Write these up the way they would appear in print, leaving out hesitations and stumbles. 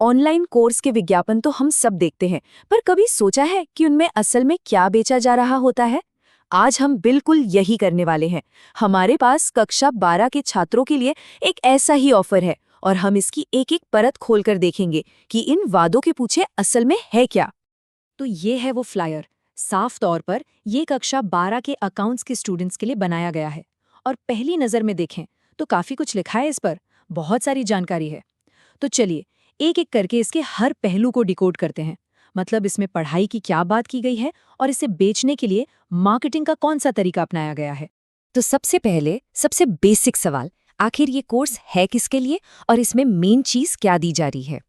Online course के विज्ञापन तो हम सब देखते हैं, पर कभी सोचा है कि उनमें असल में क्या बेचा जा रहा होता है? आज हम बिल्कुल यही करने वाले हैं। हमारे पास कक्षा 12 के छात्रों के लिए एक ऐसा ही ऑफर है और हम इसकी एक एक परत खोलकर देखेंगे कि इन वादों के पीछे असल में है क्या। तो ये है वो फ्लायर। साफ तौर पर ये कक्षा 12 के अकाउंट्स के स्टूडेंट्स के लिए बनाया गया है और पहली नज़र में देखें तो काफ़ी कुछ लिखा है इस पर, बहुत सारी जानकारी है। तो चलिए एक एक करके इसके हर पहलू को डिकोड करते हैं। मतलब इसमें पढ़ाई की क्या बात की गई है और इसे बेचने के लिए मार्केटिंग का कौन सा तरीका अपनाया गया है। तो सबसे पहले सबसे बेसिक सवाल, आखिर ये कोर्स है किसके लिए और इसमें मेन चीज़ क्या दी जा रही है?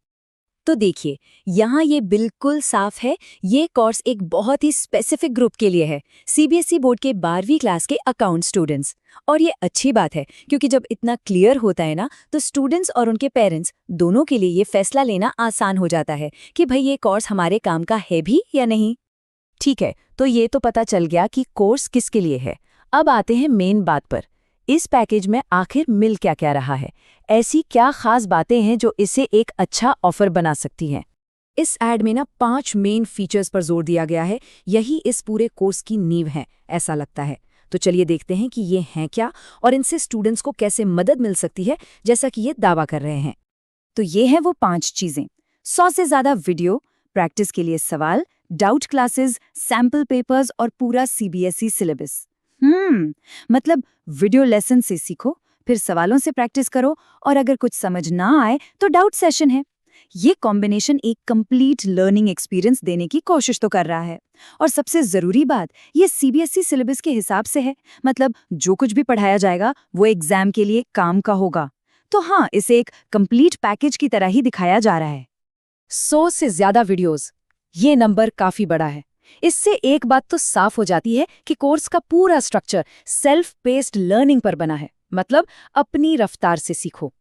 तो देखिए, यहाँ ये बिल्कुल साफ है, ये कोर्स एक बहुत ही स्पेसिफिक ग्रुप के लिए है, सीबीएसई बोर्ड के 12वीं क्लास के अकाउंट स्टूडेंट्स। और ये अच्छी बात है क्योंकि जब इतना क्लियर होता है ना, तो स्टूडेंट्स और उनके पेरेंट्स दोनों के लिए ये फैसला लेना आसान हो जाता है कि भाई ये कोर्स हमारे काम का है भी या नहीं। ठीक है, तो ये तो पता चल गया कि कोर्स किसके लिए है। अब आते हैं मेन बात पर। इस पैकेज में आखिर मिल क्या क्या रहा है? ऐसी क्या खास बातें हैं जो इसे एक अच्छा ऑफर बना सकती हैं? इस ऐड में ना 5 मेन फीचर्स पर जोर दिया गया है। यही इस पूरे कोर्स की नींव है, ऐसा लगता है। तो चलिए देखते हैं कि ये हैं क्या और इनसे स्टूडेंट्स को कैसे मदद मिल सकती है, जैसा कि ये दावा कर रहे हैं। तो ये हैं वो 5 चीजें। 100 से ज्यादा वीडियो, प्रैक्टिस के लिए सवाल, डाउट क्लासेस, सैम्पल पेपर्स और पूरा सीबीएसई सिलेबस। मतलब वीडियो लेसन से सीखो, फिर सवालों से प्रैक्टिस करो और अगर कुछ समझ ना आए तो डाउट सेशन है। ये कॉम्बिनेशन एक कंप्लीट लर्निंग एक्सपीरियंस देने की कोशिश तो कर रहा है। और सबसे जरूरी बात, ये सीबीएसई सिलेबस के हिसाब से है। मतलब जो कुछ भी पढ़ाया जाएगा वो एग्जाम के लिए काम का होगा। तो हाँ, इसे एक कंप्लीट पैकेज की तरह ही दिखाया जा रहा है। 100 से ज्यादा वीडियोस, ये नंबर काफी बड़ा है। इससे एक बात तो साफ हो जाती है कि कोर्स का पूरा स्ट्रक्चर सेल्फ पेस्ड लर्निंग पर बना है। मतलब अपनी रफ्तार से सीखो।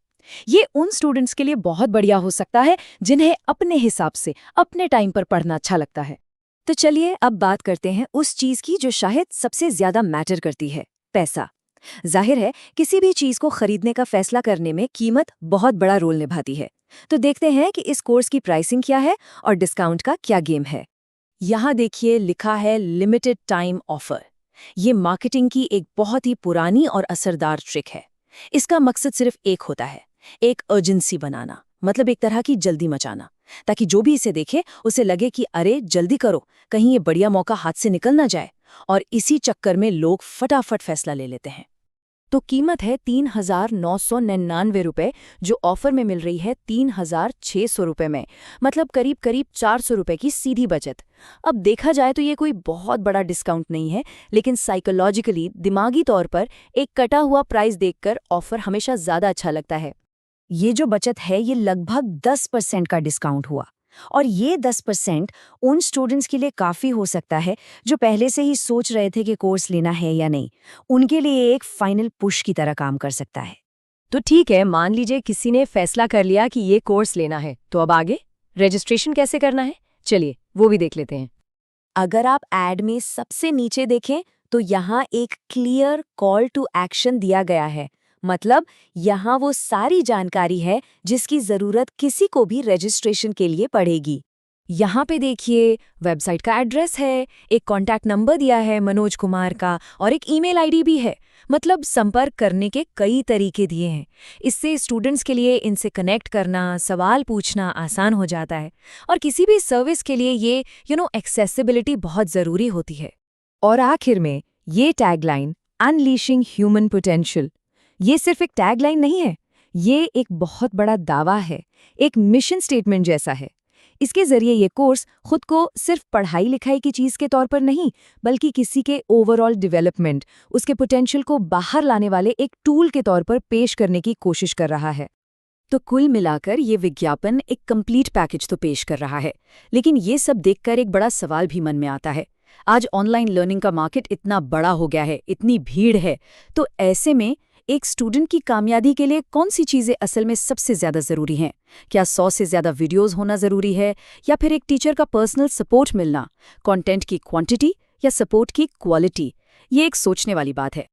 ये उन स्टूडेंट्स के लिए बहुत बढ़िया हो सकता है जिन्हें अपने हिसाब से अपने टाइम पर पढ़ना अच्छा लगता है। तो चलिए अब बात करते हैं उस चीज की जो शायद सबसे ज्यादा मैटर करती है, पैसा। जाहिर है किसी भी चीज को खरीदने का फैसला करने में कीमत बहुत बड़ा रोल निभाती है। तो देखते हैं कि इस कोर्स की प्राइसिंग क्या है और डिस्काउंट का क्या गेम है। यहाँ देखिए लिखा है लिमिटेड टाइम ऑफर। ये मार्केटिंग की एक बहुत ही पुरानी और असरदार ट्रिक है। इसका मकसद सिर्फ एक होता है, एक अर्जेंसी बनाना, मतलब एक तरह की जल्दी मचाना, ताकि जो भी इसे देखे उसे लगे कि अरे जल्दी करो, कहीं ये बढ़िया मौका हाथ से निकल ना जाए। और इसी चक्कर में लोग फटाफट फैसला ले लेते हैं। तो कीमत है 3,999 रुपये, जो ऑफर में मिल रही है 3,600 रुपये में। मतलब करीब करीब 400 रुपये की सीधी बचत। अब देखा जाए तो ये कोई बहुत बड़ा डिस्काउंट नहीं है, लेकिन साइकोलॉजिकली दिमागी तौर पर एक कटा हुआ प्राइस देखकर ऑफर हमेशा ज़्यादा अच्छा लगता है। ये जो बचत है ये लगभग 10% का डिस्काउंट हुआ। और ये 10% उन स्टूडेंट्स के लिए काफ़ी हो सकता है जो पहले से ही सोच रहे थे कि कोर्स लेना है या नहीं। उनके लिए एक फाइनल पुश की तरह काम कर सकता है। तो ठीक है, मान लीजिए किसी ने फैसला कर लिया कि ये कोर्स लेना है, तो अब आगे रजिस्ट्रेशन कैसे करना है? चलिए वो भी देख लेते हैं। अगर आप ऐड में सबसे नीचे देखें तो यहाँ एक क्लियर कॉल टू एक्शन दिया गया है। मतलब यहाँ वो सारी जानकारी है जिसकी जरूरत किसी को भी रजिस्ट्रेशन के लिए पड़ेगी। यहाँ पे देखिए वेबसाइट का एड्रेस है, एक कॉन्टैक्ट नंबर दिया है मनोज कुमार का और एक ईमेल आईडी भी है। मतलब संपर्क करने के कई तरीके दिए हैं। इससे स्टूडेंट्स के लिए इनसे कनेक्ट करना, सवाल पूछना आसान हो जाता है। और किसी भी सर्विस के लिए ये एक्सेसिबिलिटी बहुत ज़रूरी होती है। और आखिर में ये टैगलाइन अनलीशिंग ह्यूमन पोटेंशियल, ये सिर्फ एक टैगलाइन नहीं है, ये एक बहुत बड़ा दावा है, एक मिशन स्टेटमेंट जैसा है। इसके जरिए ये कोर्स खुद को सिर्फ पढ़ाई लिखाई की चीज़ के तौर पर नहीं, बल्कि किसी के ओवरऑल डेवलपमेंट, उसके पोटेंशियल को बाहर लाने वाले एक टूल के तौर पर पेश करने की कोशिश कर रहा है। तो कुल मिलाकर ये विज्ञापन एक कंप्लीट पैकेज तो पेश कर रहा है। लेकिन ये सब देखकर एक बड़ा सवाल भी मन में आता है। आज ऑनलाइन लर्निंग का मार्केट इतना बड़ा हो गया है, इतनी भीड़ है, तो ऐसे में एक स्टूडेंट की कामयाबी के लिए कौन सी चीज़ें असल में सबसे ज़्यादा ज़रूरी हैं? क्या 100 से ज़्यादा वीडियोस होना ज़रूरी है, या फिर एक टीचर का पर्सनल सपोर्ट मिलना, कंटेंट की क्वांटिटी या सपोर्ट की क्वालिटी? ये एक सोचने वाली बात है।